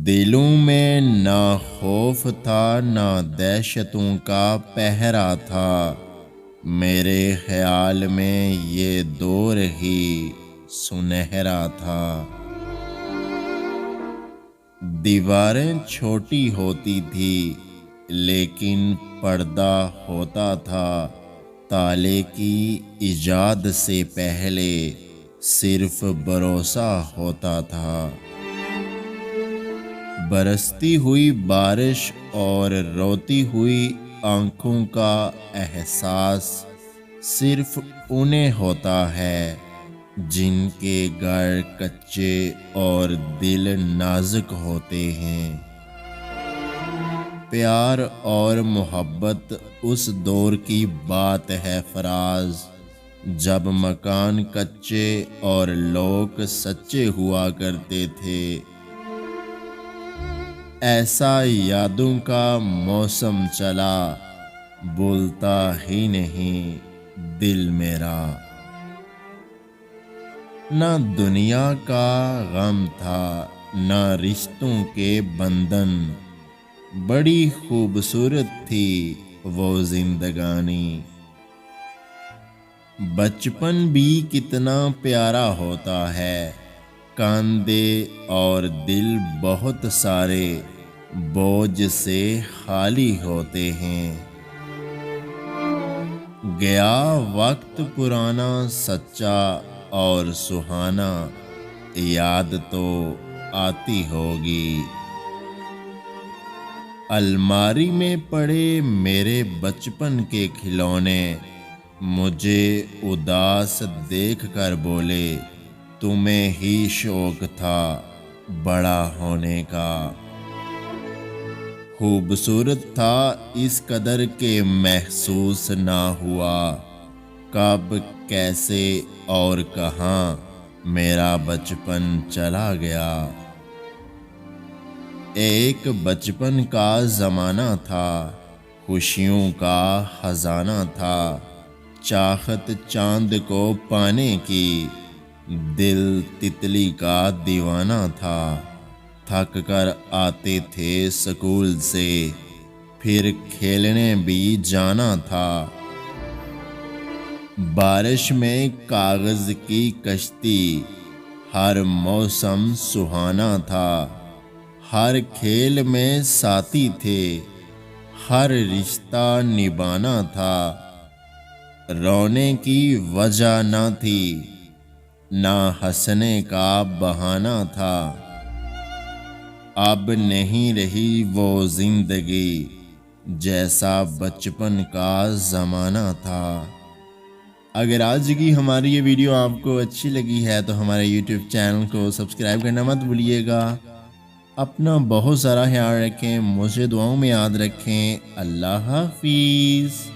दिलों में ना खौफ था ना दहशतों का पहरा था। मेरे ख्याल में ये दौर ही सुनहरा था। दीवारें छोटी होती थी लेकिन पर्दा होता था। ताले की इजाद से पहले सिर्फ भरोसा होता था। बरसती हुई बारिश और रोती हुई आंखों का एहसास सिर्फ उन्हें होता है जिनके घर कच्चे और दिल नाजुक होते हैं। प्यार और मोहब्बत उस दौर की बात है फराज, जब मकान कच्चे और लोग सच्चे हुआ करते थे। ऐसा यादों का मौसम चला, बोलता ही नहीं दिल मेरा। ना दुनिया का गम था ना रिश्तों के बंधन। बड़ी खूबसूरत थी वो जिंदगानी। बचपन भी कितना प्यारा होता है। कांधे और दिल बहुत सारे बोझ से खाली होते हैं। गया वक्त पुराना सच्चा और सुहाना, याद तो आती होगी। अलमारी में पड़े मेरे बचपन के खिलौने मुझे उदास देखकर बोले, तुम्हें ही शौक था बड़ा होने का। खूबसूरत था इस कदर के महसूस ना हुआ, कब कैसे और कहाँ मेरा बचपन चला गया। एक बचपन का ज़माना था, खुशियों का खजाना था। चाहत चांद को पाने की, दिल तितली का दीवाना था। थक कर आते थे स्कूल से, फिर खेलने भी जाना था। बारिश में कागज की कश्ती, हर मौसम सुहाना था। हर खेल में साथी थे, हर रिश्ता निभाना था। रोने की वजह ना थी, ना हंसने का बहाना था। अब नहीं रही वो जिंदगी जैसा बचपन का ज़माना था। अगर आज की हमारी ये वीडियो आपको अच्छी लगी है तो हमारे YouTube चैनल को सब्सक्राइब करना मत भूलिएगा। अपना बहुत सारा ख्याल रखें, मुझे दुआओं में याद रखें। अल्लाह हाफिज़।